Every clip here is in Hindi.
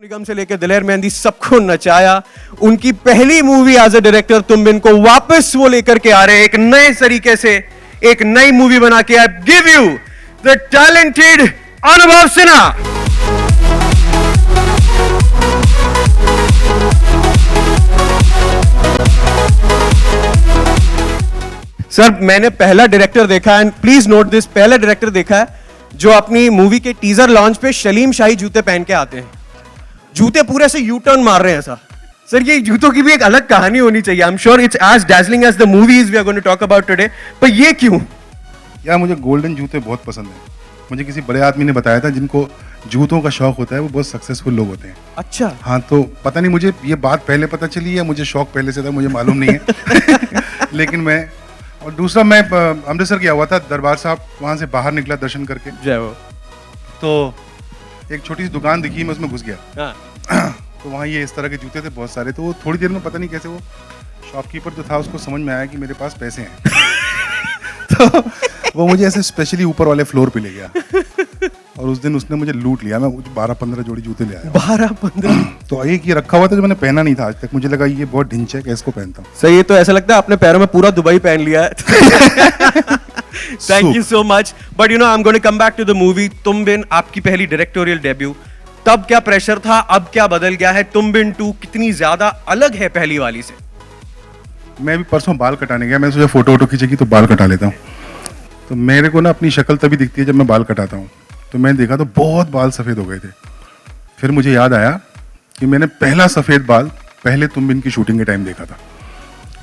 बेगम से लेकर दिलेर मेहंदी सबको नचाया। उनकी पहली मूवी एज अ डायरेक्टर तुम बिन को वापस वो लेकर के आ रहे हैं एक नए तरीके से, एक नई मूवी बना के। I give you the talented अनुभव सिन्हा। सर मैंने पहला डायरेक्टर देखा है, एंड प्लीज नोट दिस, पहला डायरेक्टर देखा है जो अपनी मूवी के टीजर लॉन्च पे सलीम शाही जूते पहन के आते हैं। जूते पूरे से यू टर्न मार रहे हैं सर ये जूतों की भी एक अलग कहानी होनी चाहिए। I am sure it's as dazzling as the movies we are going to talk about today, पर ये क्यों? यार मुझे गोल्डन जूते बहुत पसंद हैं। मुझे किसी बड़े आदमी ने बताया था जिनको जूतों का शौक होता है वो बहुत सक्सेसफुल लोग होते हैं। अच्छा। हाँ, तो पता नहीं मुझे ये बात पहले पता चली है, मुझे शौक पहले से था, मुझे मालूम नहीं है। लेकिन मैं, और दूसरा मैं अमृतसर गया हुआ था दरबार साहब, वहाँ से बाहर निकला दर्शन करके, जय हो। तो एक छोटी सी दुकान दिखी, मैं उसमें घुस गया। हाँ। तो वहाँ ये इस तरह के जूते थे बहुत सारे। तो वो थोड़ी देर में पता नहीं कैसे वो शॉपकीपर जो था उसको समझ में आया कि मेरे पास पैसे हैं। तो वो मुझे ऐसे स्पेशली ऊपर वाले फ्लोर पे ले गया और उस दिन उसने मुझे लूट लिया। मैं 12-15 जोड़ी जूते ले आया। 12-15? तो एक ये रखा हुआ था जो मैंने पहना नहीं था आज तक। मुझे लगा ये बहुत ढिंच है, इसको पहनता हूँ। सही है, तो ऐसा लगता है अपने पैरों में पूरा दुबई पहन लिया है। Thank you so much. But you know I am going to come back to the movie Tum Bin, आपकी पहली डायरेक्टोरियल डेब्यू। तब क्या प्रेशर था, अब क्या बदल गया है? तुम बिन 2 कितनी ज्यादा अलग है पहली वाली से? मैं भी परसों बाल कटाने गया, मैं सोचा फोटो वोटो खींचेगी तो बाल कटा लेता हूँ। तो मेरे को ना अपनी शक्ल तभी दिखती है जब मैं बाल कटाता हूँ। तो मैंने देखा तो बहुत बाल सफ़ेद हो गए थे। फिर मुझे याद आया कि मैंने पहला सफ़ेद बाल पहले तुम बिन की शूटिंग के टाइम देखा था।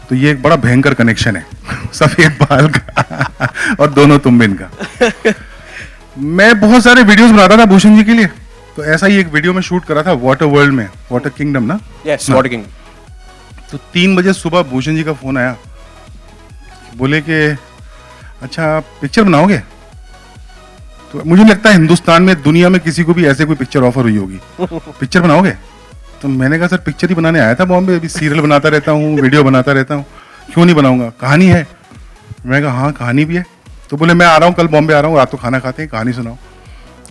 तो ये एक बड़ा भयंकर कनेक्शन है सफ़ेद बाल का और दोनों तुम बिन का। मैं बहुत सारे वीडियोस बनाता था भूषण जी के लिए, तो ऐसा ही एक वीडियो में शूट करा था वाटर वर्ल्ड में, वाटर किंगडम ना। Yes, water kingdom. तो 3 बजे सुबह भूषण जी का फोन आया, बोले कि अच्छा पिक्चर बनाओगे? तो मुझे लगता है हिंदुस्तान में, दुनिया में किसी को भी ऐसे कोई पिक्चर ऑफर हुई होगी, पिक्चर बनाओगे? तो मैंने कहा सर पिक्चर ही बनाने आया था बॉम्बे, अभी सीरियल बनाता रहता हूँ, वीडियो बनाता रहता हूँ, क्यों नहीं बनाऊंगा, कहानी है। मैंने कहा हाँ कहानी भी है। तो बोले मैं आ रहा हूँ, कल बॉम्बे आ रहा हूँ, रात को खाना खाते हैं, कहानी सुनाओ।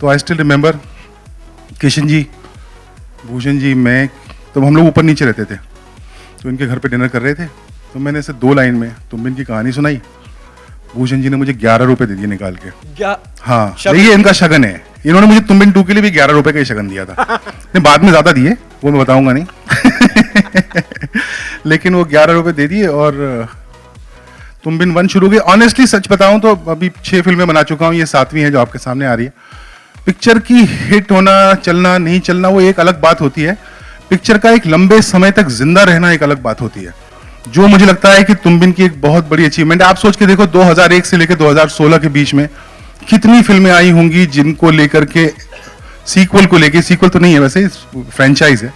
तो I still remember Kishan ji, Bhushan ji, मैं, तो हम लोग ऊपर नीचे रहते थे, तो इनके घर पे डिनर कर रहे थे। तो मैंने ऐसे 2 लाइन में तुम बिन की कहानी सुनाई। भूषण जी ने मुझे 11 रुपए दे दिए निकाल के। हाँ, ये इनका शगन है। इन्होंने मुझे तुम बिन 2 के लिए भी 11 रुपए का ही शगन दिया था। नहीं, बाद में ज्यादा दिए, वो मैं बताऊंगा नहीं। लेकिन वो 11 रुपए दे दिए और तुम बिन 1 शुरू हुई। ऑनेस्टली सच बताऊं तो अभी 6 फिल्में बना चुका हूँ, ये 7वीं है जो आपके सामने आ रही है। पिक्चर की हिट होना, चलना नहीं चलना, वो एक अलग बात होती है। पिक्चर का एक लंबे समय तक जिंदा रहना एक अलग बात होती है, जो मुझे लगता है कि तुम बिन की एक बहुत बड़ी अचीवमेंट है। आप सोच के देखो 2001 से लेकर 2016 के बीच में कितनी फिल्में आई होंगी जिनको लेकर के, सीक्वल को लेके, सीक्वल तो नहीं है वैसे, फ्रेंचाइज है,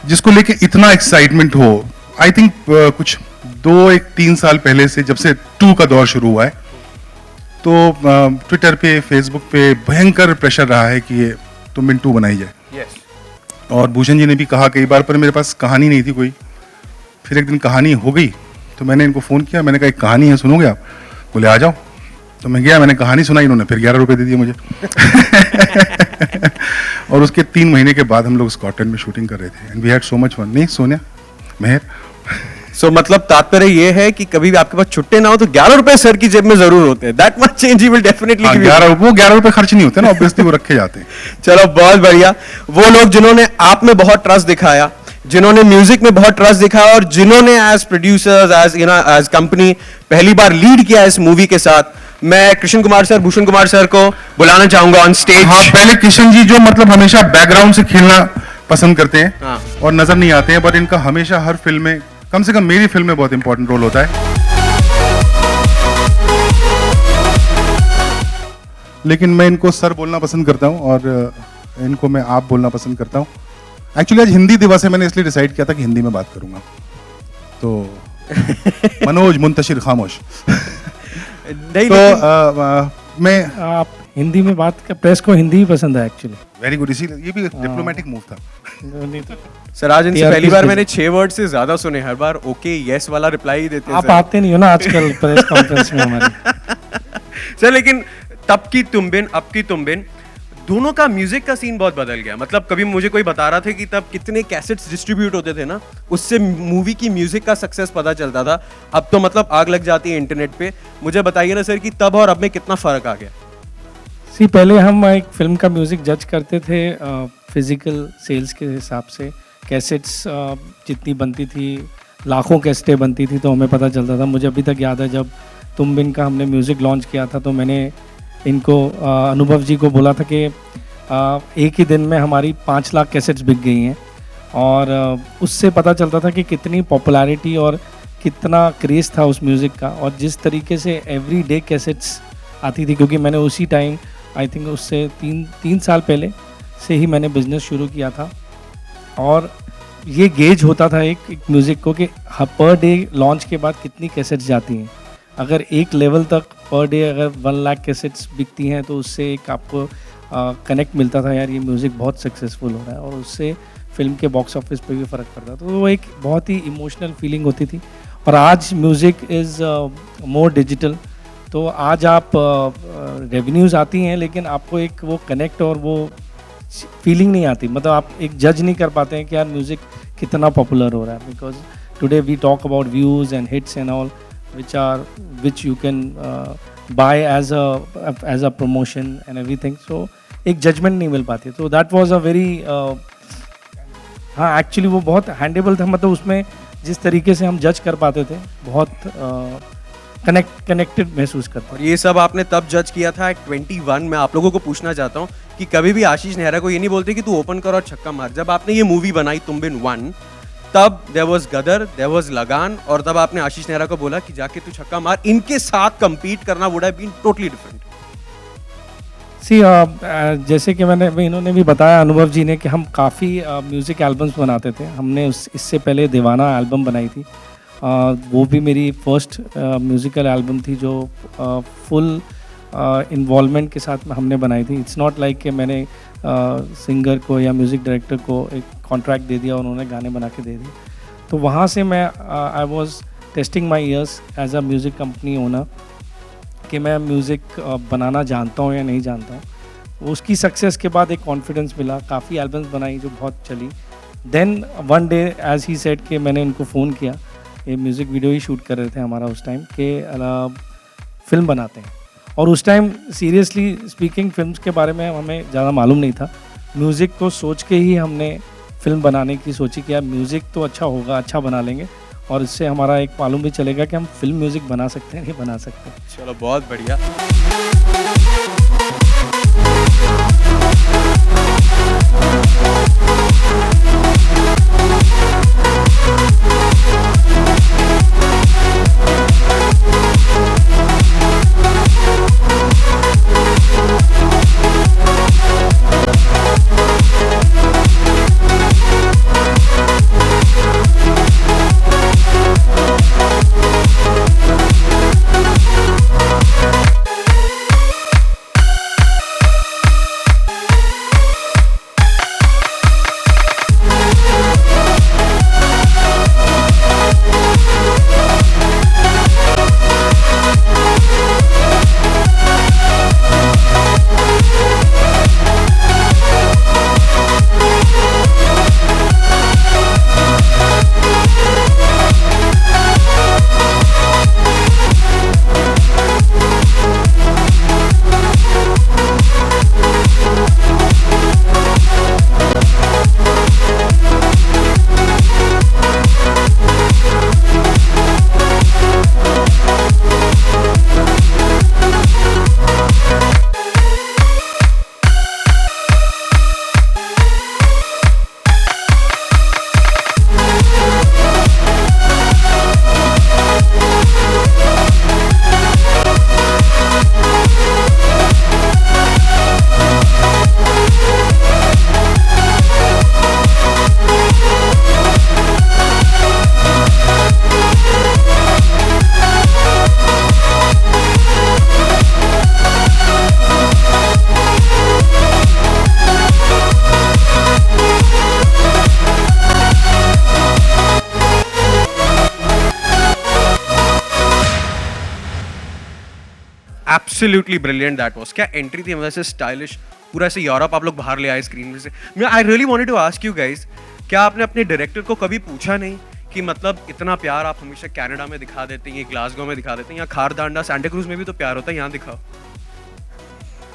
जिसको लेके इतना एक्साइटमेंट हो। आई थिंक कुछ 2-3 साल पहले से, जब से 2 का दौर शुरू हुआ है, तो ट्विटर पे, फेसबुक पे भयंकर प्रेशर रहा है कि ये तुम बिन 2 बनाई जाए। और भूषण जी ने भी कहा कई बार, पर मेरे पास कहानी नहीं थी कोई। फिर एक दिन कहानी हो गई तो मैंने इनको फ़ोन किया, मैंने कहा एक कहानी है, सुनोगे आप? बोले आ जाओ। तो मैं गया, मैंने कहानी सुनाई, इन्होंने फिर 11 रुपए दे दिए मुझे। और उसके 3 महीने के बाद हम लोग स्कॉटलैंड में शूटिंग कर रहे थे, and we had so much fun. नहीं सोनिया, मेहर। सो मतलब तात्पर्य ये है कि कभी भी आपके पास छुट्टे ना हो तो 11 रुपए सर की जेब में जरूर होते हैं। That much change he will definitely give you. वो 11 रुपए खर्च नहीं होते ना, ऑब्वियसली वो रखे जाते हैं। चलो बहुत बढ़िया। वो लोग जिन्होंने आप में बहुत ट्रस्ट दिखाया, जिन्होंने म्यूजिक में बहुत ट्रस्ट दिखाया, और जिन्होंने as producers, as you know, as company पहली बार लीड किया इस मूवी के साथ, मैं कृष्ण कुमार सर, भूषण कुमार सर को बुलाना चाहूंगा ऑन स्टेज। हाँ, पहले किशन जी जो मतलब हमेशा बैकग्राउंड से खेलना पसंद करते हैं। हाँ। और नजर नहीं आते हैं, बट इनका हमेशा हर फिल्म में, कम से कम मेरी फिल्म में, बहुत इंपॉर्टेंट रोल होता है। लेकिन मैं इनको सर बोलना पसंद करता हूँ और इनको मैं आप बोलना पसंद करता हूँ। एक्चुअली आज हिंदी दिवस है, मैंने इसलिए डिसाइड किया था कि हिंदी में बात करूंगा। तो मनोज मुंतशिर खामोश। तो मैं, आप हिंदी में बात कर, प्रेस को हिंदी ही पसंद है एक्चुअली। वेरी गुड, इसी ये भी डिप्लोमेटिक मूव था। सर आज इनसे पहली बार मैंने 6 वर्ड से ज्यादा सुने, हर बार ओके यस वाला रिप्लाई ही देते हैं। आप आते नहीं हो ना आजकल प्रेस कॉन्फ्रेंस में हमारी। सर लेकिन तब की तुम बिन, अब की तुम बिन, दोनों का म्यूजिक का सीन बहुत बदल गया। मतलब कभी मुझे कोई बता रहा था कि तब कितने कैसेट्स डिस्ट्रीब्यूट होते थे ना, उससे मूवी की म्यूजिक का सक्सेस पता चलता था। अब तो मतलब आग लग जाती है इंटरनेट पे। मुझे बताइए ना सर कि तब और अब में कितना फर्क आ गया। सी पहले हम एक फिल्म का म्यूज़िक जज करते थे फिजिकल सेल्स के हिसाब से। कैसेट्स जितनी बनती थी, लाखों कैसेटें बनती थी, तो हमें पता चलता था। मुझे अभी तक याद है जब तुम बिन का हमने म्यूज़िक लॉन्च किया था, तो मैंने इनको अनुभव जी को बोला था कि एक ही दिन में हमारी 5 लाख कैसेट्स बिक गई हैं। और उससे पता चलता था कि कितनी पॉपुलैरिटी और कितना क्रेज़ था उस म्यूज़िक का। और जिस तरीके से एवरी डे कैसेट्स आती थी, क्योंकि मैंने उसी टाइम आई थिंक उससे तीन साल पहले से ही मैंने बिज़नेस शुरू किया था। और ये गेज होता था एक म्यूज़िक को कि पर डे लॉन्च के बाद कितनी कैसेट्स जाती हैं। अगर एक लेवल तक पर डे अगर 1 लाख कैसेट्स बिकती हैं, तो उससे एक आपको कनेक्ट मिलता था, यार ये म्यूज़िक बहुत सक्सेसफुल हो रहा है। और उससे फिल्म के बॉक्स ऑफिस पे भी फ़र्क पड़ता। तो वो एक बहुत ही इमोशनल फीलिंग होती थी। और आज म्यूज़िक इज़ मोर डिजिटल। तो आज आप रेवेन्यूज़ आती हैं, लेकिन आपको एक वो कनेक्ट और वो फीलिंग नहीं आती। मतलब आप एक जज नहीं कर पाते हैं कि यार म्यूज़िक कितना पॉपुलर हो रहा है। Because today we talk about views and hits and all which you can buy as a promotion and everything. So एक जजमेंट नहीं मिल पाती। तो दैट वाज अ वेरी हाँ एक्चुअली वो बहुत हैंडेबल था। मतलब उसमें जिस तरीके से हम जज कर पाते थे, बहुत कनेक्टेड महसूस करते। और ये सब आपने तब जज किया था एट 21। मैं आप लोगों को पूछना चाहता हूँ कि कभी भी आशीष नेहरा को ये नहीं बोलते कि तू ओपन कर और छक्का मार। जब आपने ये मूवी बनाई तुम बिन 1, तब there was Gadar, there was Lagaan, और तब आपने आशीष नेहरा को बोला कि जाके तू छक्का मार। इनके साथ compete करना would have been totally different. See जैसे कि इन्होंने भी बताया, अनुभव जी ने, कि हम काफ़ी म्यूज़िक एल्बम्स बनाते थे। हमने इससे पहले दीवाना एल्बम बनाई थी। वो भी मेरी फर्स्ट म्यूज़िकल एल्बम थी जो फुल इन्वॉल्वमेंट के साथ में हमने बनाई थी। इट्स नॉट लाइक कि मैंने सिंगर को या म्यूज़िक डायरेक्टर को एक कॉन्ट्रैक्ट दे दिया और उन्होंने गाने बना के दे दिए। तो वहाँ से मैं I was testing my years as a music company owner कि मैं म्यूज़िक बनाना जानता हूँ या नहीं जानता हूँ। उसकी सक्सेस के बाद एक कॉन्फिडेंस मिला, काफ़ी एल्बम्स बनाई जो बहुत चली। Then one day as he said कि मैंने उनको फ़ोन किया, ये म्यूज़िक वीडियो ही शूट कर रहे थे हमारा उस टाइम, कि फिल्म बनाते हैं। और उस टाइम सीरियसली स्पीकिंग फिल्म्स के बारे में हमें ज़्यादा मालूम नहीं था। म्यूज़िक को सोच के ही हमने फिल्म बनाने की सोची कि यार म्यूज़िक तो अच्छा होगा, अच्छा बना लेंगे, और इससे हमारा एक मालूम भी चलेगा कि हम फिल्म म्यूज़िक बना सकते हैं, नहीं बना सकते। चलो बहुत बढ़िया। Absolutely brilliant that was. क्या एंट्री थी, मतलब से स्टाइलिश, पूरा ऐसे यूरोप आप लोग बाहर ले आए स्क्रीन में से. मैं I really wanted to ask you guys, क्या आपने अपने डायरेक्टर को कभी पूछा नहीं कि मतलब इतना प्यार आप हमेशा कनाडा में दिखा देते हैं, ग्लासगो में दिखा देते हैं, या खारदांडा सांता क्रूज में भी तो प्यार होता है, यहाँ दिखाओ.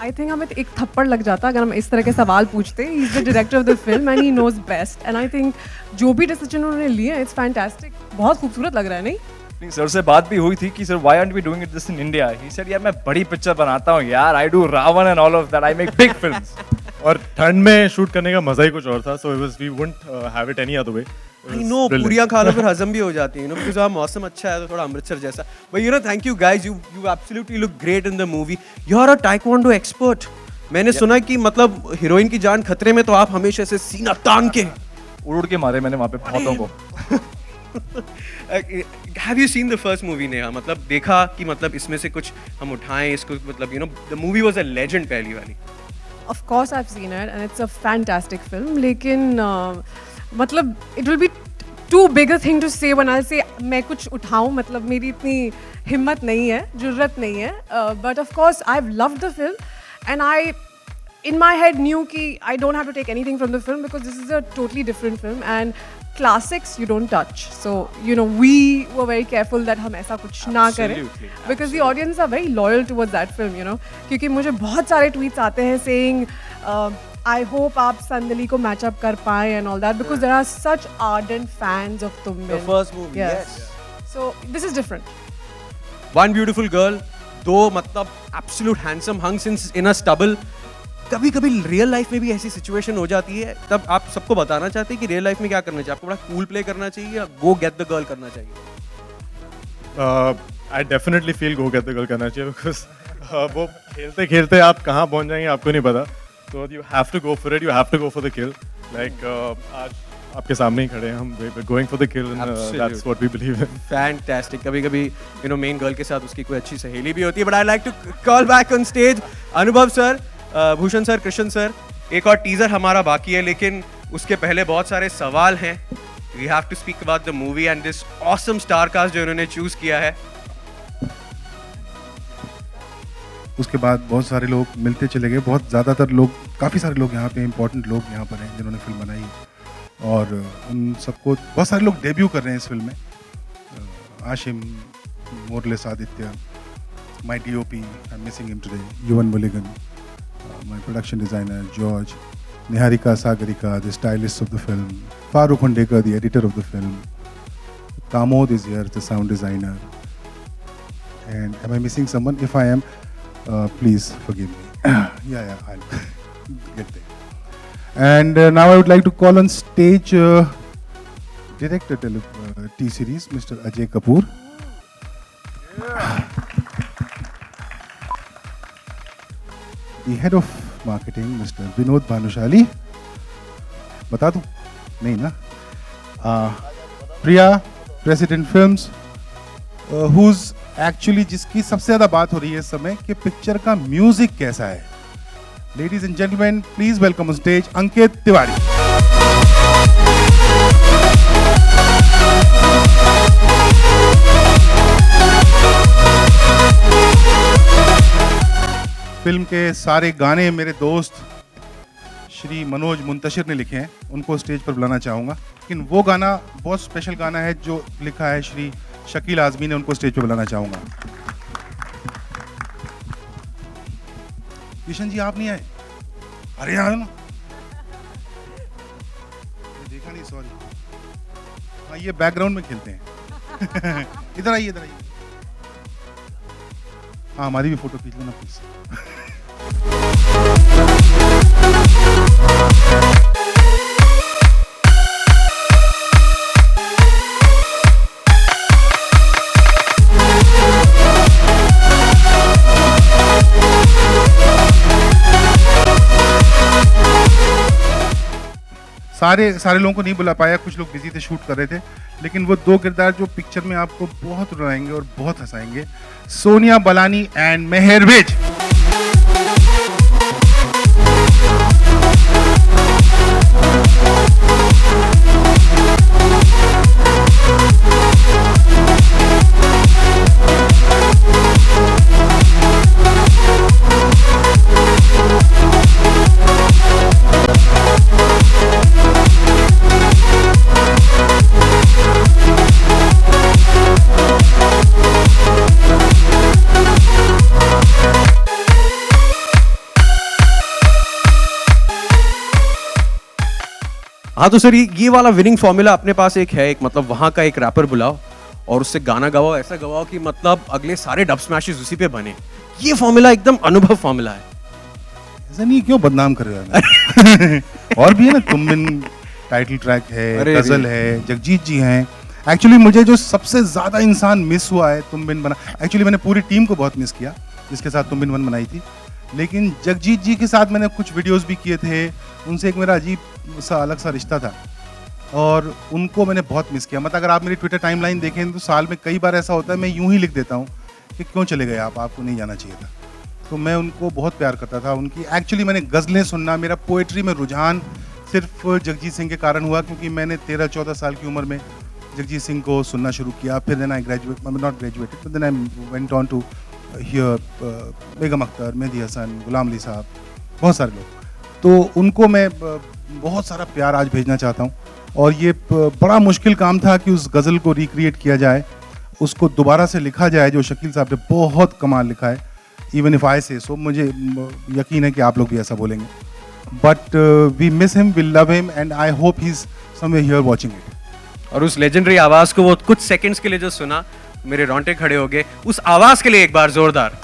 आई थिंक हमें एक थप्पड़ लग जाता अगर हम इस तरह के सवाल पूछते. He is the director of the film and he knows best, and I think जो भी डिसीजन उन्होंने लिए इट्स फैंटास्टिक. बहुत खूबसूरत लग रहा है नहीं? नहीं, सर से बात भी हुई थी कि sir why aren't we doing it this in India. He said यार मैं बड़ी पिक्चर बनाता हूँ यार, I do Raavan and all of that, I make big films. और ठंड में शूट करने का मजा ही कुछ और था. So it was we wouldn't have it any other way. I know, पूरियां खा लो फिर हजम भी हो जाती है, बिकॉज़ वहाँ मौसम अच्छा है तो थोड़ा अमृतसर जैसा. But thank you guys, you absolutely look great in the movie. You are a taekwondo expert. मैंने सुना कि मतलब हीरोइन की जान खतरे में तो आप हमेशा से सीना तान के उड़ के मारे मैंने वहाँ पे बहुतों को. Have you seen the first movie Neha? मतलब देखा कि मतलब इसमें से कुछ हम उठाएं इसको, मतलब you know the movie was a legend पहली वाली. Of course I've seen it and it's a fantastic film. लेकिन मतलब it will be too big a thing to say when I'll say मैं कुछ उठाऊं. मतलब मेरी इतनी हिम्मत नहीं है, जुर्रत नहीं है. But of course I've loved the film and I in my head knew कि I don't have to take anything from the film because this is a totally different film and classics you don't touch. So you know we were very careful that हम ऐसा कुछ ना करें because the audience are very loyal towards that film, you know. क्योंकि मुझे बहुत सारे tweets आते हैं saying I hope आप संदली को match up कर पाएं and all that because there are such ardent fans of तुम. The first movie, yes. So this is different. One beautiful girl, दो मतलब absolute handsome hunks in a stubble. कभी कभी रियल लाइफ में भी ऐसी सिचुएशन हो जाती है, तब आप सबको बताना चाहते हैं कि रियल लाइफ में क्या करना चाहिए? आपको बड़ा कूल प्ले करना चाहिए या गो गेट द गर्ल करना चाहिए? I definitely feel go get the girl करना चाहिए बिकॉज वो खेलते खेलते आप कहाँ पहुँच जाएंगे आपको नहीं पता. तो you have to go for it, you have to go for the kill. Like आज आपके सामने ही खड़े हैं हम, going for the kill and that's what we believe in. Fantastic. कभी कभी यू नो मेन गर्ल के साथ उसकी कोई अच्छी सहेली भी होती है. But I like to call back on stage Anubhav sir, Bhushan sir, Krishna sir. एक और टीजर हमारा बाकी है, लेकिन उसके पहले बहुत सारे सवाल हैं. We have to speak about the movie and this awesome star cast जो इन्होंने चूज किया है. उसके बाद बहुत सारे लोग मिलते चले गए. बहुत ज़्यादातर लोग, काफ़ी सारे लोग यहाँ पे इंपॉर्टेंट लोग यहाँ पर हैं जिन्होंने फिल्म बनाई, और उन सबको बहुत सारे लोग डेब्यू कर रहे हैं इस फिल्म में. Ashim, Morales Aditya, my DOP, I am missing him today, Yuvan Mulligan, my production designer George, Niharika Sagarika, the stylist of the film, Farooq Hundekar, the editor of the film, Kamod is here, the sound designer, and am I missing someone? If I am, please forgive me. yeah, I'll get there. And now I would like to call on stage director T-Series, Mr. Ajay Kapoor. The head of marketing, Mr. Vinod Bhanushali. बता दूं? नहीं ना? प्रिया, President Films, who's actually जिसकी सबसे ज़्यादा बात हो रही है इस समय कि पिक्चर का म्यूजिक कैसा है. Ladies and gentlemen, please welcome on stage Ankit Tiwari. Film के सारे गाने मेरे दोस्त श्री मनोज मुंतशिर ने लिखे हैं, उनको स्टेज पर बुलाना चाहूँगा. लेकिन वो गाना बहुत स्पेशल गाना है जो लिखा है श्री शकील आज़मी ने, उनको स्टेज पर बुलाना चाहूँगा. किशन जी आप नहीं आए? अरे आए ना, देखा नहीं, सॉरी. हाँ ये बैकग्राउंड में खेलते हैं. इधर आइए, इधर आइए. हाँ हमारी भी फोटो खींच लेना प्लीज. सारे लोगों को नहीं बुला पाया, कुछ लोग बिजी थे, शूट कर रहे थे. लेकिन वो दो किरदार जो पिक्चर में आपको बहुत रुलाएंगे और बहुत हंसाएंगे, सोनिया बलानी एंड मेहर विज. हाँ तो सर ये वाला विनिंग फॉर्मूला अपने पास एक है, एक मतलब वहाँ का एक रैपर बुलाओ और उससे गाना गवाओ, ऐसा गवाओ कि मतलब अगले सारे डब स्मैशेस उसी पे बने। ये फॉर्मूला एकदम अनुभव फॉर्मूला है। ऐसा नहीं, क्यों बदनाम कर रहे हो? और भी है ना, तुम बिन टाइटल ट्रैक है, अरे गजल है, जगजीत जी हैं। एक्चुअली मुझे जो सबसे ज्यादा इंसान मिस हुआ है तुम बिन बना, एक्चुअली मैंने पूरी टीम को बहुत मिस किया जिसके साथ तुम बिन वन बनाई थी, लेकिन जगजीत जी के साथ मैंने कुछ वीडियोस भी किए थे, उनसे एक मेरा अजीब सा अलग सा रिश्ता था और उनको मैंने बहुत मिस किया। मतलब अगर आप मेरी ट्विटर टाइमलाइन देखें तो साल में कई बार ऐसा होता है मैं यूं ही लिख देता हूँ कि क्यों चले गए आप, आपको नहीं जाना चाहिए था। तो मैं उनको बहुत प्यार करता था उनकी। एक्चुअली मैंने गज़लें सुनना, मेरा पोएट्री में रुझान सिर्फ जगजीत सिंह के कारण हुआ, क्योंकि मैंने 13-14 साल की उम्र में जगजीत सिंह को सुनना शुरू किया। फिर then I graduate, not graduated, but then I went on to hear Begum Akhtar, Mehdi Hassan, Ghulam Ali Sahab, बहुत सारे लोग। तो उनको मैं बहुत सारा प्यार आज भेजना चाहता हूँ। और ये बड़ा मुश्किल काम था कि उस गज़ल को रिक्रिएट किया जाए, उसको दोबारा से लिखा जाए, जो शकील साहब ने बहुत कमाल लिखा है। इवन इफ आई से सो, मुझे यकीन है कि आप लोग भी ऐसा बोलेंगे। But we miss him, we love him and I hope he is somewhere here watching it. और उस लेजेंडरी आवाज को वो कुछ सेकंड्स के लिए जो सुना, मेरे रोंगटे खड़े हो गए। उस आवाज के लिए एक बार जोरदार।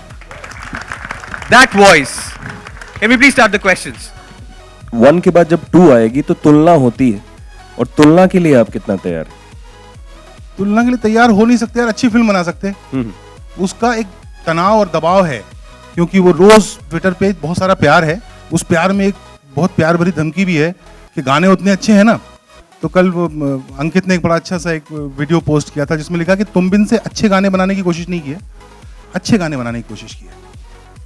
That voice. Can we please start the questions? 1 के बाद जब 2 आएगी तो तुलना होती है, और तुलना के लिए आप कितना तैयार हैं? तुलना के लिए तैयार हो नहीं सकते यार, अच्छी फिल्म बना सकते हैं। उसका एक तनाव और दबाव है, क्योंकि वो रोज ट्विटर पे बहुत सारा प्यार है, उस प्यार में एक बहुत प्यार भरी धमकी भी है कि गाने उतने अच्छे हैं ना। तो कल वो अंकित ने एक बड़ा अच्छा सा एक वीडियो पोस्ट किया था जिसमें लिखा कि तुम बिन से अच्छे गाने बनाने की कोशिश नहीं की है, अच्छे गाने बनाने की कोशिश की है।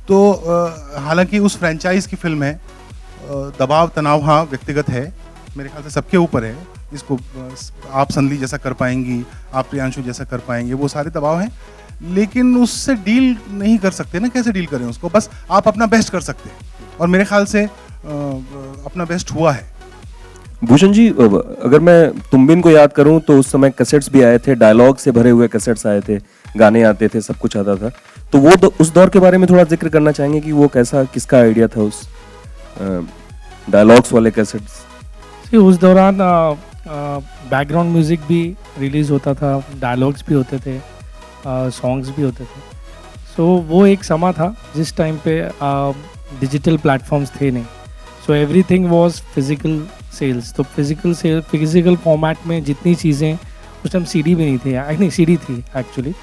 तो हालांकि उस फ्रेंचाइज की फिल्म है, दबाव तनाव हाँ व्यक्तिगत है, मेरे ख्याल से सबके ऊपर है। इसको आप संदली जैसा कर पाएंगी, आप प्रियांशु जैसा कर पाएंगे, वो सारे दबाव हैं, लेकिन उससे डील नहीं कर सकते ना। कैसे डील करें उसको? बस आप अपना बेस्ट कर सकते हैं, और मेरे ख्याल से अपना बेस्ट हुआ है। भूषण जी, अगर मैं तुम बिन को याद करूं तो उस समय कैसेट्स भी आए थे, डायलॉग से भरे हुए कैसेट्स आए थे, गाने आते थे, सब कुछ आता था। तो वो उस दौर के बारे में थोड़ा जिक्र करना चाहेंगे कि वो कैसा, किसका आइडिया था उस डायलॉग्स वाले कैसेट्स? उस दौरान बैकग्राउंड म्यूजिक भी रिलीज होता था, डायलॉग्स भी होते थे, सॉन्ग्स भी होते थे। सो वो एक समा था जिस टाइम पे डिजिटल प्लेटफॉर्म्स थे नहीं। So everything was physical sales. तो फिजिकल फॉर्मेट में जितनी चीज़ें, उस टाइम सीडी भी नहीं थी, नहीं सीडी थी एक्चुअली,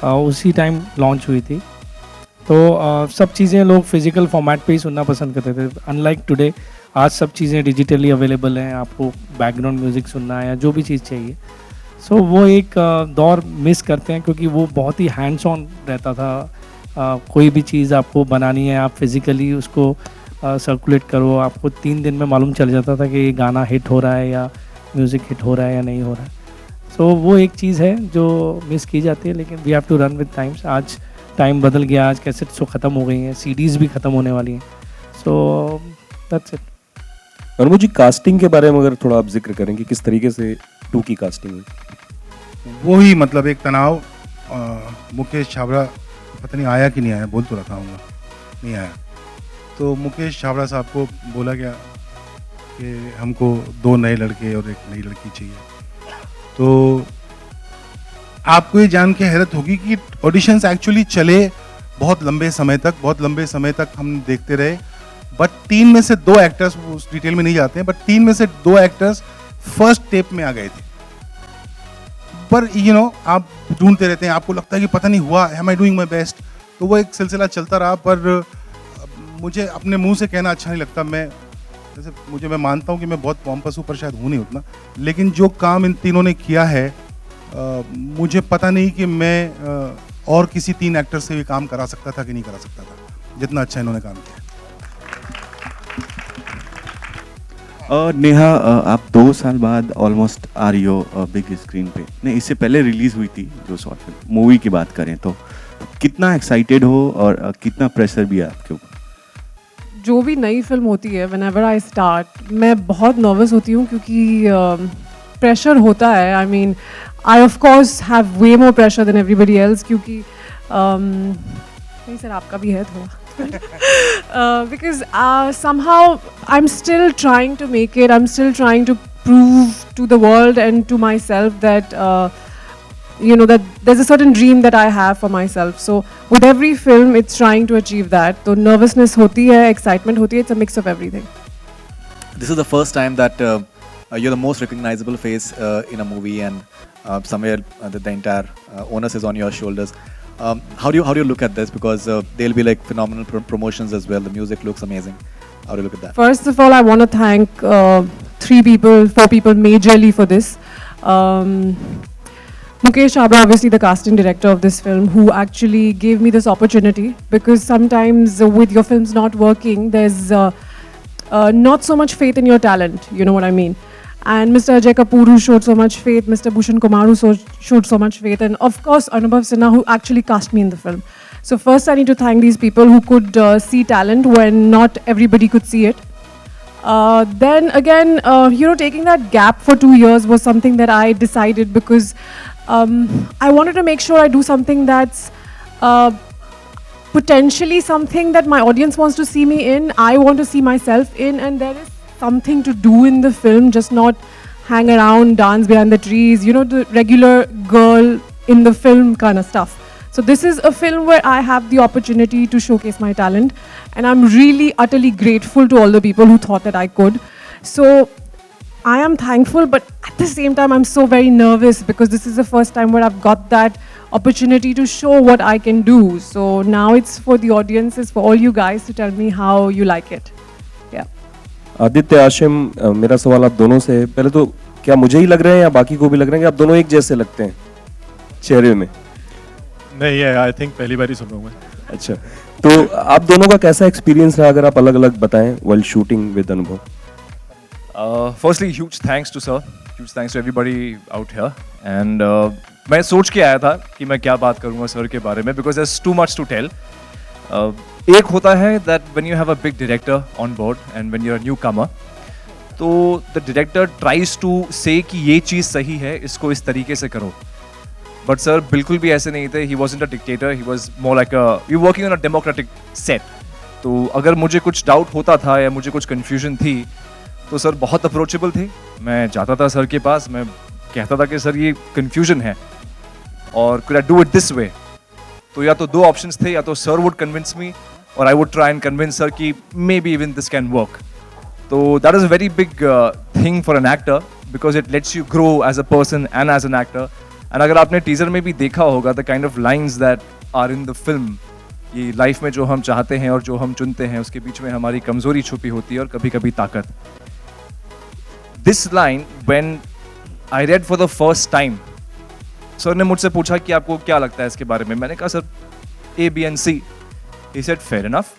उसी टाइम लॉन्च हुई थी। तो सब चीज़ें लोग फिजिकल फॉर्मेट पे ही सुनना पसंद करते थे। अनलाइक टुडे, आज सब चीज़ें डिजिटली अवेलेबल हैं, आपको बैकग्राउंड म्यूज़िक सुनना है या जो भी चीज़ चाहिए। सो वो एक दौर मिस करते हैं, क्योंकि वो बहुत ही हैंड्स ऑन रहता था। कोई भी चीज़ आपको बनानी है, आप फिज़िकली उसको सर्कुलेट करो, आपको 3 दिन में मालूम चल जाता था कि ये गाना हिट हो रहा है या म्यूज़िक हिट हो रहा है या नहीं हो रहा है। सो वो एक चीज़ है जो मिस की जाती है, लेकिन we have to run with times. आज टाइम बदल गया, आज कैसेट्स तो ख़त्म हो गई हैं, सीडीज़ भी ख़त्म होने वाली हैं। So that's it. अनुभव जी, कास्टिंग के बारे में अगर थोड़ा आप जिक्र करें कि किस तरीके से 2 की कास्टिंग हुई? वो ही मतलब एक तनाव। मुकेश छाबड़ा पता नहीं आया कि नहीं आया, बोल तो रखा हूँ, नहीं आया। तो मुकेश छाबड़ा साहब को बोला गया कि हमको 2 नए लड़के और 1 नई लड़की चाहिए। तो आपको ये जान के हैरत होगी कि ऑडिशंस एक्चुअली चले बहुत लंबे समय तक हम देखते रहे। बट 3 में से 2 एक्टर्स, उस डिटेल में नहीं जाते हैं, बट 3 में से 2 एक्टर्स फर्स्ट टेप में आ गए थे। पर आप ढूंढते रहते हैं, आपको लगता है कि पता नहीं हुआ, am I doing my best. तो वो एक सिलसिला चलता रहा। पर मुझे अपने मुंह से कहना अच्छा नहीं लगता। मैं मानता हूँ कि मैं बहुत पॉम्पस हूँ, पर शायद हूँ नहीं उतना। लेकिन जो काम इन तीनों ने किया है, मुझे पता नहीं कि मैं और किसी 3 एक्टर से भी काम करा सकता था कि नहीं करा सकता था, जितना अच्छा इन्होंने काम किया। नेहा, आप 2 साल बाद ऑलमोस्ट आ रही हो बिग स्क्रीन पे। नहीं, इससे पहले रिलीज हुई थी जो शॉर्ट फिल्म, मूवी की बात करें तो कितना एक्साइटेड हो और कितना प्रेशर भी है आपके ऊपर? जो भी नई फिल्म होती है, व्हेनेवर आई स्टार्ट, मैं बहुत नर्वस होती हूँ, क्योंकि प्रेशर होता है। I mean, I of course have way more pressure than everybody else, क्योंकि नहीं सर, आपका भी है थोड़ा। because somehow I'm still trying to make it, I'm still trying to prove to the world and to myself that that there's a certain dream that I have for myself. So with every film, it's trying to achieve that. So nervousness hoti hai, excitement hoti hai. It's a mix of everything. This is the first time that you're the most recognizable face in a movie, and somewhere the entire onus is on your shoulders. How do you look at this? Because there'll be like phenomenal promotions as well. The music looks amazing. How do you look at that? First of all, I want to thank 4 people majorly for this. Mukesh Chabra, obviously the casting director of this film, who actually gave me this opportunity, because sometimes with your films not working, there's not so much faith in your talent, you know what I mean. And Mr. Ajay Kapoor, who showed so much faith, Mr. Bhushan Kumar, who showed so much faith, and of course Anubhav Sinha, who actually cast me in the film. So first I need to thank these people who could see talent when not everybody could see it. Then again, taking that gap for 2 years was something that I decided, because I wanted to make sure I do something that's potentially something that my audience wants to see me in, I want to see myself in, and there is something to do in the film, just not hang around, dance behind the trees, the regular girl in the film kind of stuff. So this is a film where I have the opportunity to showcase my talent, and I'm really utterly grateful to all the people who thought that I could. So I am thankful, but at the same time I'm so very nervous, because this is the first time where I've got that opportunity to show what I can do. So now it's for the audiences, for all you guys to tell me how you like it. Yeah. Aditya, Ashim, मेरा सवाल आप दोनों से है। पहले तो क्या मुझे ही लग रहे हैं या बाकी को भी लग रहे हैं कि आप दोनों एक जैसे लगते हैं चेहरे में? नहीं है, आई थिंक पहली बार ही सुन रहा हूँ मैं। अच्छा, तो आप दोनों का कैसा एक्सपीरियंस रहा, अगर आप अलग अलग बताएं while shooting with अनुभव? Firstly, huge thanks to sir, huge thanks to everybody out here, and मैं सोच के आया था कि मैं क्या बात करूँगा सर के बारे में, because there's too much to tell. एक होता है that when you have a big director on board and when you're a newcomer, तो the director tries to say कि ये चीज़ सही है, इसको इस तरीके से करो. But sir बिल्कुल भी ऐसे नहीं थे. He wasn't a dictator. He was more like we were working on a democratic set. तो अगर मुझे कुछ डाउट होता था या मुझे कुछ confusion थी, तो सर बहुत अप्रोचेबल थे. मैं जाता था सर के पास, मैं कहता था कि सर ये confusion है और could I do it this way? तो या तो 2 options थे, या तो sir would convince me or I would try and convince sir कि maybe even this can work. So that is a very big thing for an actor, because it lets you grow as a person and as an actor. And अगर आपने टीजर में भी देखा होगा the kind of lines that are in the film, ये लाइफ में जो हम चाहते हैं और जो हम चुनते हैं उसके बीच में हमारी कमजोरी छुपी होती है और कभी कभी ताकत. This line when I read for the first time, sir ने मुझसे पूछा कि आपको क्या लगता है इसके बारे में. मैंने कहा sir A, B and C. He said fair enough.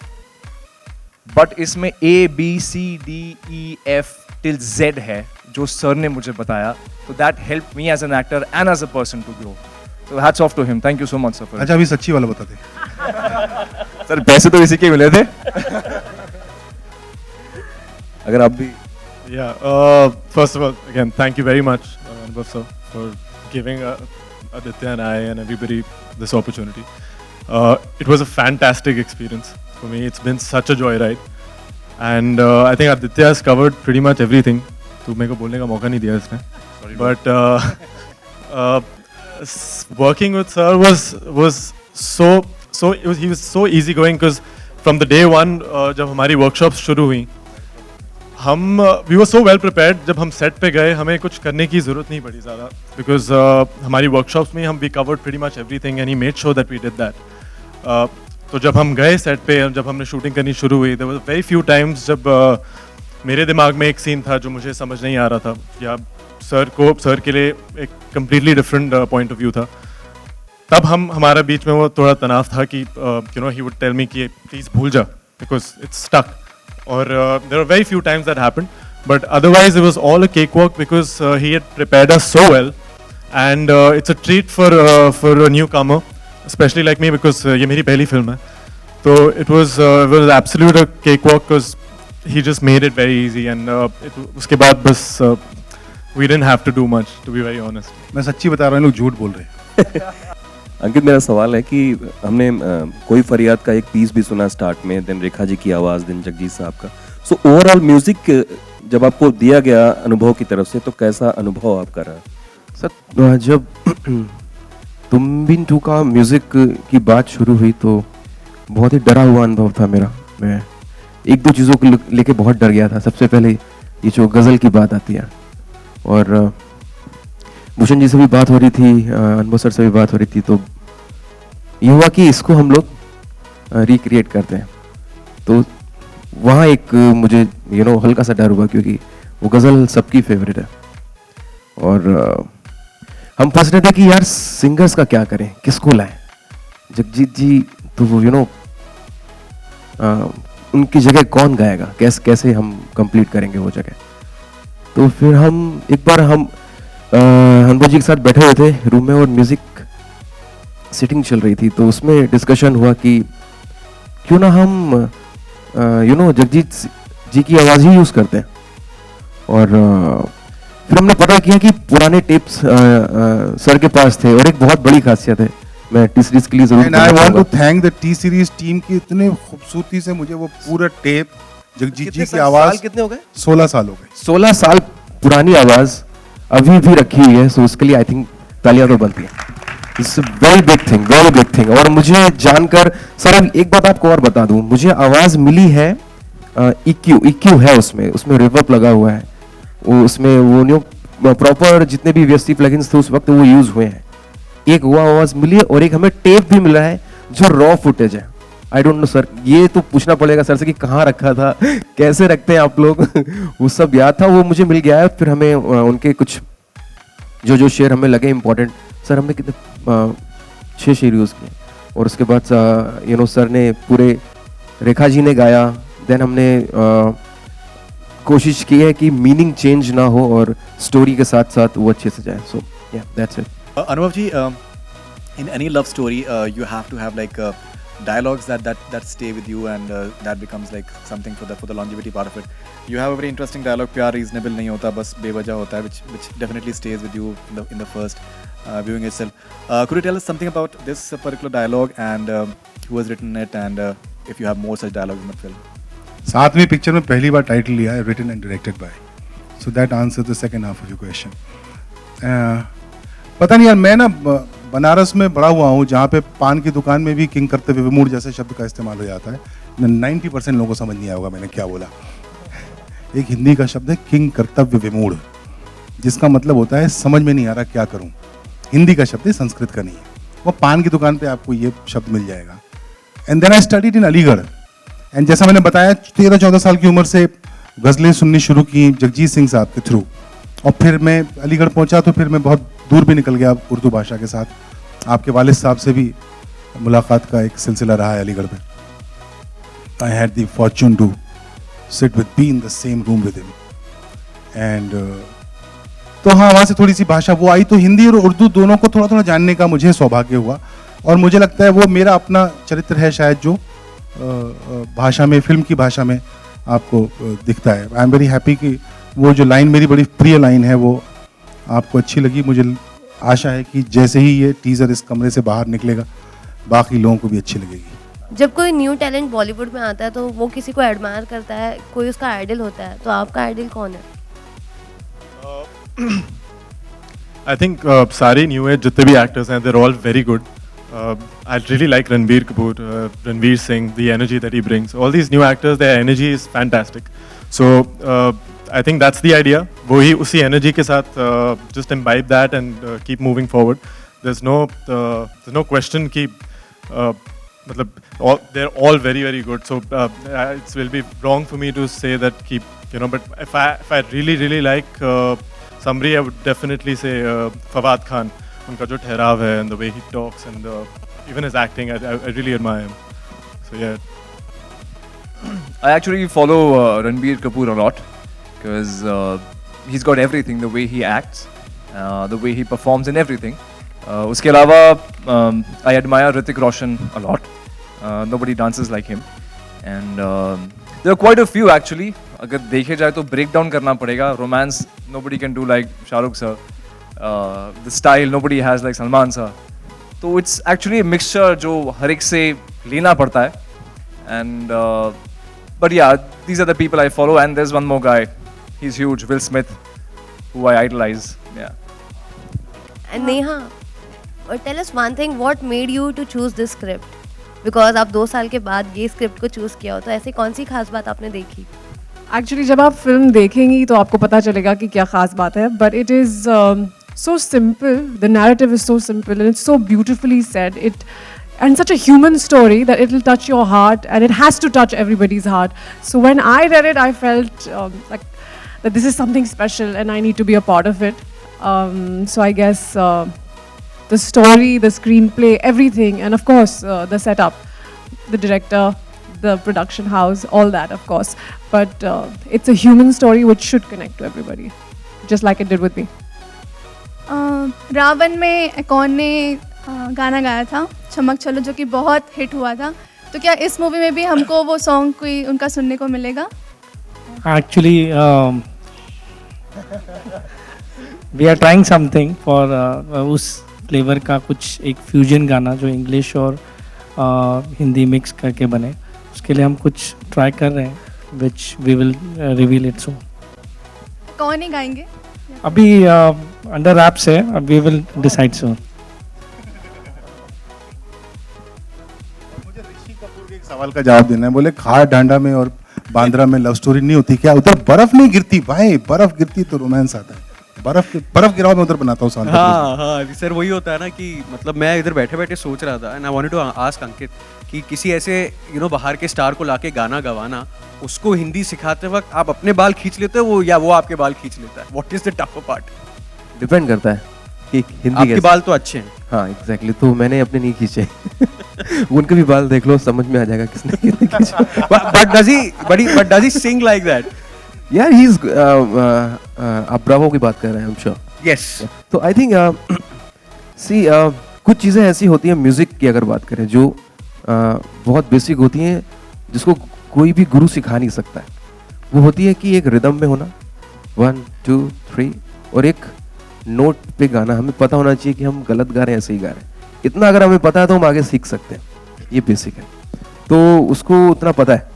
But इसमें A, B, C, D, E, F till Z है जो सर ने मुझे बताया. So that helped me as an actor and as a person to grow. So hats off to him. Thank you so much sir. अच्छा, अभी सच्ची वाला बता दे. सर पैसे तो इसी के मिले थे. अगर आप भी. Yeah. First of all, again, thank you very much, Anubhav sir, for giving Aditya and I and everybody this opportunity. It was a fantastic experience for me. It's been such a joyride, and I think Aditya has covered pretty much everything. तो मेरे को बोलने का मौका नहीं दिया इसने. But working with sir was he was so easygoing, because from the day one जब हमारी workshops शुरू हुई, we were so well prepared. जब हम set पे गए हमें कुछ करने की ज़रूरत नहीं पड़ी ज़्यादा, because हमारी workshops में we covered pretty much everything and he made sure that we did that. तो जब हम गए set पे, जब हमने shooting करनी शुरू हुई, there were very few times जब मेरे दिमाग में एक सीन था जो मुझे समझ नहीं आ रहा था, या सर के लिए एक completely different point of view था. तब हमारा बीच में वो थोड़ा तनाव था कि he would tell me कि please भूल जा, because it's stuck. Or there were very few times that happened, but otherwise it was all a cakewalk, because he had prepared us so well, and it's a treat for a newcomer, especially like me, because ये मेरी पहली film है. So it was absolute a cakewalk, because he just made it very easy, and उसके बाद बस we didn't have to do much, to be very honest. मैं सच्ची बता रहा हूँ, लोग झूठ बोल रहे हैं. अंकित, मेरा सवाल है कि हमने कोई फरियाद का एक पीस भी सुना स्टार्ट में, देन रेखा जी की आवाज़, देन जगजीत साहब का. सो ओवरऑल म्यूजिक जब आपको दिया गया अनुभव की तरफ से तो कैसा अनुभव आपका रहा? सर जब तुम बिन टू का म्यूज़िक की बात शुरू हुई तो बहुत ही डरा हुआ अनुभव था मेरा। मैं एक दो चीज़ों को लेके बहुत डर गया था। सबसे पहले ये जो गज़ल की बात आती है, और भूषण जी से भी बात हो रही थी, अनुभव सर से भी बात हो रही थी, तो ये हुआ कि इसको हम लोग रिक्रिएट करते हैं। तो वहाँ एक मुझे हल्का सा डर हुआ, क्योंकि वो गज़ल सबकी फेवरेट है और हम फंस रहे थे कि यार सिंगर्स का क्या करें, किसको लाएं। जगजीत जी तो वो उनकी जगह कौन गाएगा, कैसे हम कंप्लीट करेंगे वो जगह। तो फिर एक बार हम अनुभव जी के साथ बैठे हुए थे रूम में और म्यूज़िक सिटिंग चल रही थी, तो उसमें डिस्कशन हुआ कि क्यों ना हम जगजीत जी की आवाज़ ही यूज़ करते हैं। और फिर हमने पता किया कि पुराने टेप्स सर के पास थे, और एक बहुत बड़ी खासियत है, मैं टी सीरीज के लिए जरूर and I want to thank the T Series team की, इतने खूबसूरती से मुझे वो पूरा टेप जगजीत जी की आवाज। कितने हो गए? 16 साल हो गए। 16 साल पुरानी आवाज अभी भी रखी हुई है, सो उसके लिए आई थिंक तालियां तो बनती है। It's very big thing. और मुझे जानकर सर एक बात आपको और बता दूं, मुझे आवाज मिली है EQ है उसमें रिवर्ब लगा हुआ है, वो उसमें वो प्रॉपर जितने भी VST प्लगइन्स थे उस वक्त वो यूज हुए हैं। एक वो आवाज मिली है और एक हमें टेप भी मिला है जो रॉ फुटेज है। आई डोंट नो सर, ये तो पूछना पड़ेगा सर से कि कहाँ रखा था, कैसे रखते हैं आप लोग। वो सब याद था, वो मुझे मिल गया है। फिर हमें उनके कुछ जो शेर हमें लगे इंपॉर्टेंट, सर हमने कितने 6 शेर यूज़ किए, और उसके बाद सर ने पूरे, रेखा जी ने गाया, देन हमने कोशिश की है कि मीनिंग चेंज ना हो और स्टोरी के साथ साथ वो अच्छे से जाए। सो या that's it. Anubhav ji, in any love story, you have to have like dialogues that stay with you, and that becomes like something for the longevity part of it. You have a very interesting dialogue, प्यार reasonable नहीं होता, बस बेवजह होता है, which definitely stays with you in the first viewing itself. Could you tell us something about this particular dialogue and who has written it, and if you have more such dialogues in the film? 7वीं पिक्चर में पहली बार टाइटल लिया है written and directed by, so that answer the second half of your question. पता नहीं यार, मैं ना बनारस में बड़ा हुआ हूँ जहाँ पे पान की दुकान में भी किंग कर्तव्य विमूढ़ जैसे शब्द का इस्तेमाल हो जाता है। 90% लोगों को समझ नहीं आया होगा मैंने क्या बोला। एक हिंदी का शब्द है किंग कर्तव्य विमूढ़, जिसका मतलब होता है समझ में नहीं आ रहा क्या करूँ। हिंदी का शब्द है, संस्कृत का नहीं है। वो पान की दुकान पे आपको ये शब्द मिल जाएगा। And then I studied in Aligarh, एंड जैसा मैंने बताया 13-14 साल की उम्र से गज़लें सुननी शुरू की जगजीत सिंह साहब के थ्रू, और फिर मैं अलीगढ़ पहुंचा तो फिर मैं बहुत दूर भी निकल गया उर्दू भाषा के साथ। आपके वालिद साहब से भी मुलाकात का एक सिलसिला रहा है अलीगढ़ में। I had the fortune to sit with be in the same room with him, and तो हाँ, वहाँ से थोड़ी सी भाषा वो आई, तो हिंदी और उर्दू दोनों को थोड़ा थोड़ा जानने का मुझे सौभाग्य हुआ। और मुझे लगता है वो मेरा अपना चरित्र है शायद, जो भाषा में, फिल्म की भाषा में आपको दिखता है। आई एम वेरी हैप्पी कि वो जो लाइन मेरी बड़ी प्रिय लाइन है वो आपको अच्छी लगी। मुझे आशा है कि जैसे ही ये टीज़र इस कमरे से बाहर निकलेगा बाकी लोगों को भी अच्छी लगेगी। जब कोई न्यू टैलेंट बॉलीवुड में आता है तो वो किसी को एडमायर करता है, कोई उसका आइडल होता है, तो आपका आइडल कौन है? I think सारे न्यू एज जितने भी एक्टर्स हैं, they're all very good. I really like Ranbir Kapoor, Ranveer Singh, the energy that he brings. All these new actors, their energy is fantastic. So I think that's the idea. वही उसी energy के साथ just imbibe that and keep moving forward. There's no question कि मतलब they're all very very good. So it will be wrong for me to say that keep, but if I really like somebody, I would definitely say Fawad Khan. उनका जो ठहराव है and the way he talks and even his acting, I really admire him. So yeah. I actually follow Ranbir Kapoor a lot because he's got everything, the way he acts, the way he performs and everything. उसके अलावा I admire Hrithik Roshan a lot. Nobody dances like him. And there are quite a few actually. अगर देखे जाए तो break down करना पड़ेगा. Romance nobody can do like Shah Rukh sir. The style nobody has like Salman sir. तो it's actually a mixture जो हर एक से लेना पड़ता है. And but yeah, these are the people I follow. And there's one more guy, he's huge. Will Smith, who I idolize. Yeah. And Neha, tell us one thing. What made you to choose this script? Because आप 2 साल के बाद ये स्क्रिप्ट को चूज किया हो, तो ऐसी कौन सी खास बात आपने देखी? एक्चुअली जब आप फिल्म देखेंगी तो आपको पता चलेगा कि क्या खास बात है, but it is so simple. The narrative is so simple and it's so beautifully said. And such a human story that it will touch your heart, and it has to touch everybody's heart. So when I read it, I felt like that this is something special and I need to be a part of it. So I guess the story, the screenplay, everything, and of course the setup, the director, the production house, all that, of course. But it's a human story which should connect to everybody, just like it did with me. Raavan में एकॉन ने गाना गाया था चमक चलो, जो कि बहुत हिट हुआ था, तो क्या इस मूवी में भी हमको वो सॉन्ग कोई उनका सुनने को मिलेगा? Actually we are trying something for उस फ्लेवर का, कुछ एक फ्यूजन गाना जो इंग्लिश और हिंदी मिक्स करके बने, उसके लिए हम कुछ ट्राई कर रहे हैं, which we will reveal it soon. कौन ही गाएंगे? अभी अंडर रैप्स है, वी विल डिसाइड सून। मुझे ऋषि कपूर के एक सवाल का जवाब देना है। बोले खार डांडा में और बांद्रा में लव स्टोरी नहीं होती क्या? उधर बर्फ नहीं गिरती भाई, बर्फ गिरती तो रोमांस आता है। बर्फ गिराओ मैं उधर बनाता हूँ। हाँ सर, वही होता है ना कि मतलब मैं इधर बैठे बैठे सोच रहा था, and I wanted to ask Ankit कि किसी ऐसे बाहर के स्टार को लाके गाना गवाना, उसको हिंदी सिखाते वक्त आप अपने बाल खींच लेते हो वो, या वो आपके बाल खींच लेता है? What is the tougher part? Depend करता है कि हिंदी आपके बाल तो अच्छे हैं। हाँ एग्जैक्टली, तो मैंने अपने नहीं खींचे उनके भी बाल देख लो, समझ में आ जाएगा किसने कितने खींचे। but does he sing like that? यार ही इज आप ब्रावो की बात कर रहे हैं, आई एम श्योर। यस। तो आई थिंक सी कुछ चीज़ें ऐसी होती हैं म्यूज़िक की अगर बात करें जो बहुत बेसिक होती हैं, जिसको कोई भी गुरु सिखा नहीं सकता है। वो होती है कि एक रिदम में होना, 1 2 3, और एक नोट पे गाना। हमें पता होना चाहिए कि हम गलत गा रहे हैं, ऐसे ही गा रहे हैं। इतना अगर हमें पता है तो हम आगे सीख सकते हैं, ये बेसिक है। तो उसको उतना पता है,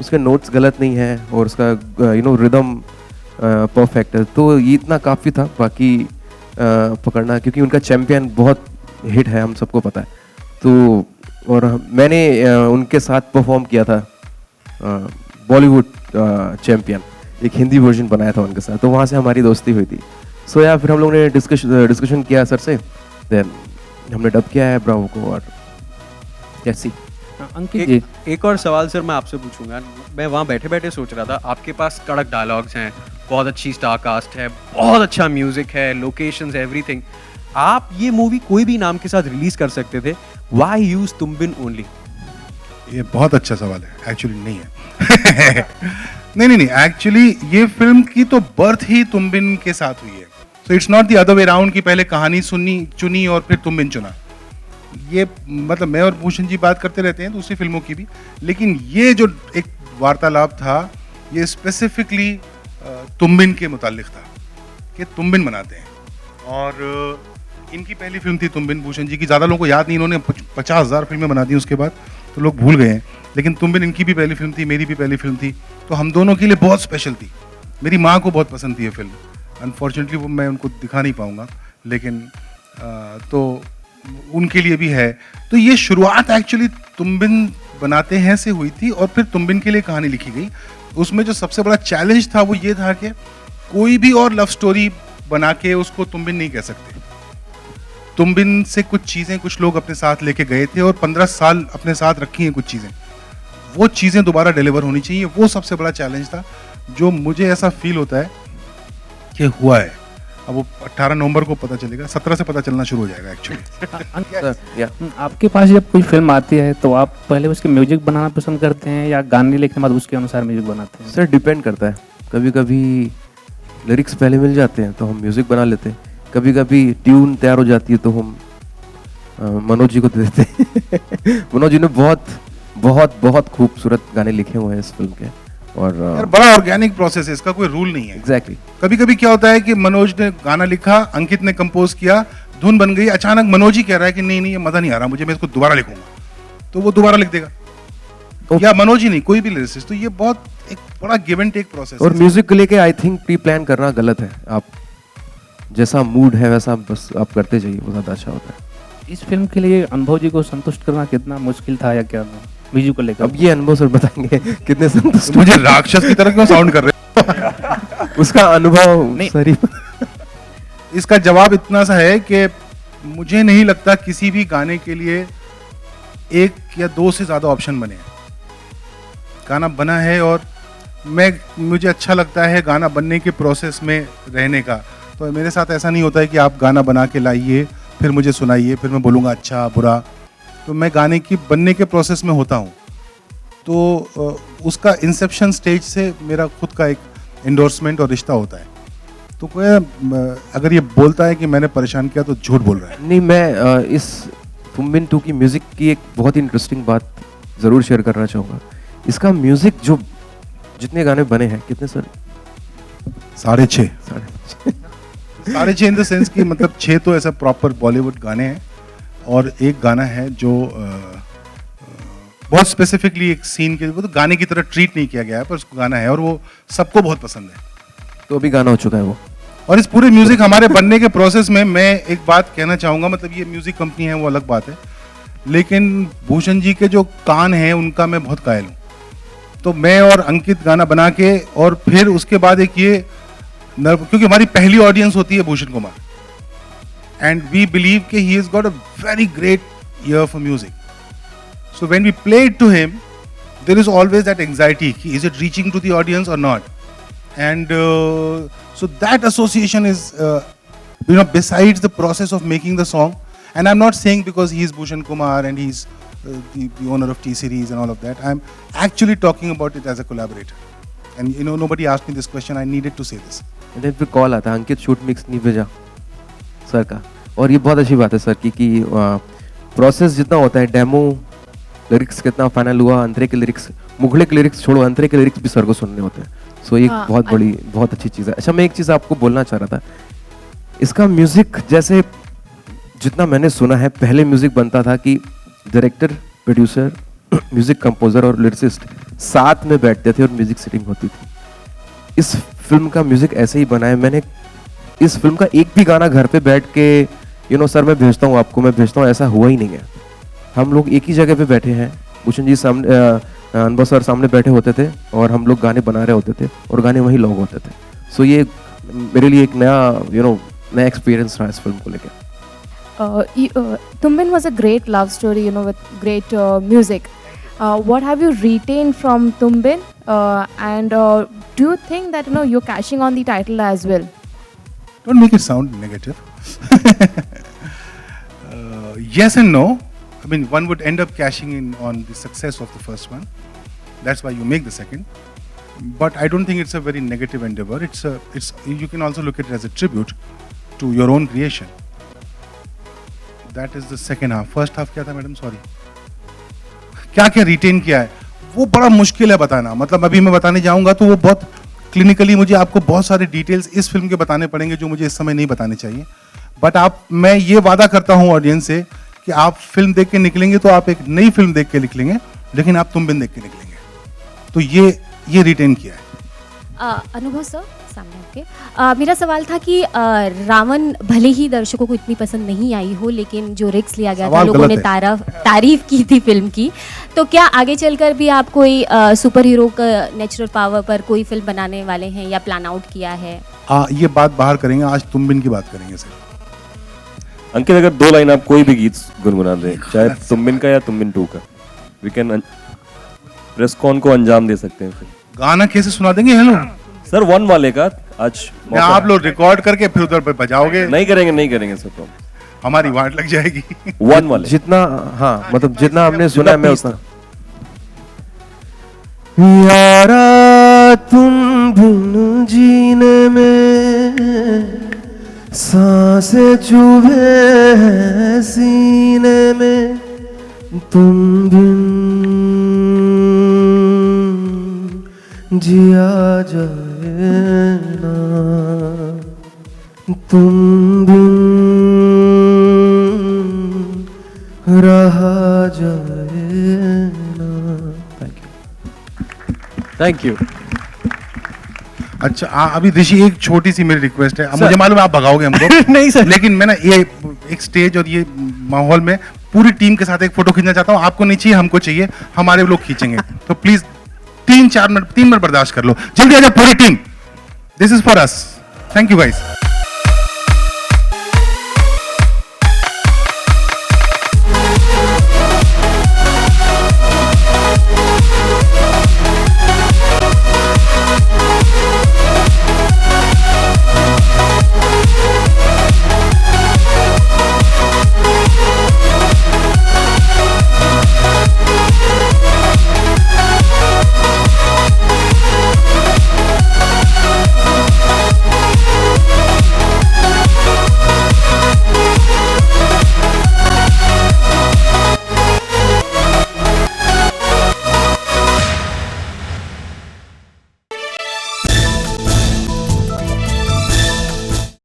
उसके नोट्स गलत नहीं है और उसका रिदम परफेक्ट है, तो ये इतना काफ़ी था। बाकी पकड़ना, क्योंकि उनका चैम्पियन बहुत हिट है, हम सबको पता है। तो और मैंने उनके साथ परफॉर्म किया था बॉलीवुड चैम्पियन, एक हिंदी वर्जन बनाया था उनके साथ, तो वहाँ से हमारी दोस्ती हुई थी। सो यार फिर हम लोगों ने डिस्कशन किया सर से, देन हमने डब किया है ब्रावो को। और कैसी अंकित जी, एक और सवाल सर मैं आपसे पूछूंगा। मैं वहाँ बैठे बैठे सोच रहा था, आपके पास कड़क डायलॉग्स हैं, बहुत अच्छी स्टार कास्ट है, बहुत अच्छा म्यूजिक है, लोकेशंस, एवरीथिंग। आप ये मूवी कोई भी नाम के साथ रिलीज कर सकते थे, व्हाई यूज तुमबिन ओनली? ये बहुत अच्छा सवाल है। एक्चुअली नहीं है नहीं एक्चुअली ये फिल्म की तो बर्थ ही तुमबिन के साथ हुई है। So it's not the other way round कि पहले कहानी चुनी और फिर तुमबिन चुना। ये मतलब मैं और भूषण जी बात करते रहते हैं दूसरी फिल्मों की भी, लेकिन ये जो एक वार्तालाप था ये स्पेसिफिकली तुमबिन के मुतालिक था कि तुमबिन बनाते हैं। और इनकी पहली फिल्म थी तुमबिन, भूषण जी की। ज़्यादा लोगों को याद नहीं, इन्होंने 50,000 फिल्में बना दी उसके बाद, तो लोग भूल गए हैं। लेकिन तुमबिन इनकी भी पहली फिल्म थी, मेरी भी पहली फिल्म थी, तो हम दोनों के लिए बहुत स्पेशल थी। मेरी माँ को बहुत पसंद थी ये फिल्म। अनफॉर्चुनेटली वो मैं उनको दिखा नहीं पाऊँगा, लेकिन तो उनके लिए भी है। तो ये शुरुआत एक्चुअली तुमबिन बनाते हैं से हुई थी, और फिर तुमबिन के लिए कहानी लिखी गई। उसमें जो सबसे बड़ा चैलेंज था वो ये था कि कोई भी और लव स्टोरी बना के उसको तुमबिन नहीं कह सकते। तुमबिन से कुछ चीज़ें कुछ लोग अपने साथ लेके गए थे और 15 साल अपने साथ रखी हैं कुछ चीज़ें, वो चीज़ें दोबारा डिलीवर होनी चाहिए। वो सबसे बड़ा चैलेंज था, जो मुझे ऐसा फील होता है कि हुआ है। अब वो 18 नवंबर को पता चलेगा, 17 से पता चलना शुरू हो जाएगा एक्चुअली। आपके पास जब कोई फिल्म आती है तो आप पहले उसके म्यूजिक बनाना पसंद करते हैं या गाने लिखने के बाद उसके अनुसार म्यूजिक बनाते हैं? सर डिपेंड करता है, कभी कभी लिरिक्स पहले मिल जाते हैं तो हम म्यूजिक बना लेते हैं, कभी कभी ट्यून तैयार हो जाती है तो हम मनोज जी को दे देते हैं। मनोज जी ने बहुत बहुत बहुत खूबसूरत गाने लिखे हुए हैं इस फिल्म के। और यार बड़ा ऑर्गेनिक प्रोसेस है, इसका कोई रूल नहीं है। एग्जैक्टली। कभी कभी क्या होता है कि मनोज ने गाना लिखा, अंकित ने कंपोज किया, धुन बन गई, अचानक मनोज ही कह रहा है कि नहीं ये मजा नहीं आ रहा मुझे, मैं इसको दोबारा लिखूंगा, तो वो दोबारा लिख देगा। या मनोज ही नहीं, कोई भी लिरिसिस्ट। तो ये बहुत एक बड़ा गिव एंड टेक प्रोसेस और म्यूजिक को लेके आई थिंक प्री प्लान करना गलत है। आप जैसा मूड है वैसा बस आप करते जाइए, वो ज़्यादा अच्छा होता है। इस फिल्म के लिए अनुभव जी को संतुष्ट करना कितना मुश्किल था या क्या था म्यूजिक को लेकर? अब ये अनुभव सर बताएंगे कितने संतुष्ट। मुझे राक्षस की तरह क्यों साउंड कर रहे उसका अनुभव नहीं। सर इसका जवाब इतना सा है कि मुझे नहीं लगता किसी भी गाने के लिए एक या दो से ज़्यादा ऑप्शन बने हैं। गाना बना है और मुझे अच्छा लगता है गाना बनने के प्रोसेस में रहने का। तो मेरे साथ ऐसा नहीं होता है कि आप गाना बना के लाइए फिर मुझे सुनाइए फिर मैं बोलूँगा अच्छा बुरा। तो मैं गाने की बनने के प्रोसेस में होता हूँ। तो उसका इंसेप्शन स्टेज से मेरा खुद का एक एंडोर्समेंट और रिश्ता होता है। तो कोई अगर ये बोलता है कि मैंने परेशान किया तो झूठ बोल रहा है। नहीं, मैं इस तुम बिन 2 की म्यूजिक की एक बहुत ही इंटरेस्टिंग बात ज़रूर शेयर करना चाहूँगा। इसका म्यूजिक जो जितने गाने बने हैं, कितने सर? 6.5 6.5 इन द सेंस कि मतलब 6 तो ऐसा प्रॉपर बॉलीवुड गाने हैं और एक गाना है जो बहुत स्पेसिफिकली एक सीन के, वो तो गाने की तरह ट्रीट नहीं किया गया है पर उसको गाना है और वो सबको बहुत पसंद है। तो अभी गाना हो चुका है वो। और इस पूरे म्यूजिक हमारे बनने के प्रोसेस में मैं एक बात कहना चाहूँगा, मतलब ये म्यूजिक कंपनी है वो अलग बात है, लेकिन भूषण जी के जो कान हैं उनका मैं बहुत कायल हूँ। तो मैं और अंकित गाना बना के और फिर उसके बाद एक ये क्योंकि हमारी पहली ऑडियंस होती है Bhushan Kumar and we believe कि he has got a very great ear for music. So when we play it to him there is always that anxiety कि is it reaching to the audience और not. And so that association is, besides the process of making the song, and I'm not saying because he's Bhushan Kumar and he's the owner of T-Series and all of that. I'm actually talking about it as a collaborator. And nobody asked me this question. I needed to say this. And then फिर कॉल आता है, अंकित शूट मिक्स नहीं भेजा सर का। और ये बहुत अच्छी बात है सर की प्रोसेस जितना होता है, डेमो लिरिक्स कितना फाइनल हुआ, अंतरे के लिरिक्स, मुगले के लिरिक्स छोड़ो, अंतरे के लिरिक्स भी सर को सुनने होते हैं। सो ये बहुत बड़ी बहुत अच्छी चीज़ है। अच्छा, मैं एक चीज़ आपको बोलना चाह रहा था, इसका म्यूज़िक जैसे जितना मैंने सुना है, पहले म्यूज़िक बनता था कि डायरेक्टर, प्रोड्यूसर, म्यूज़िक कंपोजर और लिरिसिस्ट साथ में बैठते थे और म्यूज़िक सेटिंग होती थी। इस फिल्म का म्यूज़िक ऐसे ही बना है। मैंने इस फिल्म का एक भी गाना घर पे बैठ के सर मैं भेजता हूँ आपको, मैं भेजता हूँ, ऐसा हुआ ही नहीं है। हम लोग एक ही जगह पे बैठे हैं, भूषण जी सामने, अनुभव सर सामने बैठे होते थे और हम लोग गाने बना रहे होते थे और गाने वहीं लॉग होते थे। सो ये मेरे लिए एक नया एक्सपीरियंस रहा इस फिल्म को लेकर। Tumbin was a great love story, with great music. What have you retained from Tumbin? And do you think that you're cashing on the title as well? Don't make it sound negative. Yes and no. I mean, one would end up cashing in on the success of the first one. That's why you make the second. But I don't think it's a very negative endeavor. You can also look at it as a tribute to your own creation. That is the second half. First half क्या था मैडम? Sorry. क्या रिटेन किया है वो बड़ा मुश्किल है बताना। मतलब अभी मैं बताने जाऊंगा तो वो बहुत क्लिनिकली मुझे आपको बहुत सारे डिटेल्स इस फिल्म के बताने पड़ेंगे जो मुझे इस समय नहीं बताने चाहिए। बट मैं ये वादा करता हूँ ऑडियंस से कि आप फिल्म देख के निकलेंगे तो आप एक नई फिल्म देख के निकलेंगे, लेकिन आप तुम बिन देख के निकलेंगे। तो ये रिटेन किया है। अनुभव सर सामने आपके, मेरा सवाल था कि रावण भले ही दर्शकों को इतनी पसंद नहीं आई हो, लेकिन जो रिस्क लिया गया था, लोगों ने तारीफ की थी फिल्म की, तो क्या आगे चलकर भी आप कोई सुपर हीरो का नेचुरल पावर पर कोई फिल्म बनाने वाले हैं या प्लान आउट किया है? ये बात बाहर करेंगे, आज तुम बिन की बात करेंगे सर। अंकित, अगर 2 लाइन आप कोई भी गीत गुनगुना दें, चाहे तुम बिन का या तुम बिन 2 का, वी कैन प्रेस कॉन को अंजाम दे सकते हैं। फिर गाना कैसे सुना देंगे? हेलो सर, 1 वाले का आज आप लोग रिकॉर्ड करके फिर उधर पे बजाओगे? नहीं करेंगे सर, प्रॉब्लम हमारी वाट लग जाएगी। 1 वाले जितना, हाँ मतलब जितना हमने सुना है मैं उतना। यारा तुम बिन जीने में सांसें चुभे सीने में, तुम बिन जिया जाए ना, तुम बिन रहा जाए ना। Thank you. Thank you. अच्छा अभी ऋषि एक छोटी सी मेरी रिक्वेस्ट है, अब सर। मुझे मालूम है आप भगाओगे हमको नहीं सर। लेकिन मैं ना ये एक स्टेज और ये माहौल में पूरी टीम के साथ एक फोटो खींचना चाहता हूँ। आपको नहीं चाहिए, हमको चाहिए, हमारे लोग खींचेंगे। तो प्लीज 3 मिनट बर्दाश्त कर लो, जल्दी आ जाओ पूरी team, this is for us. Thank you guys.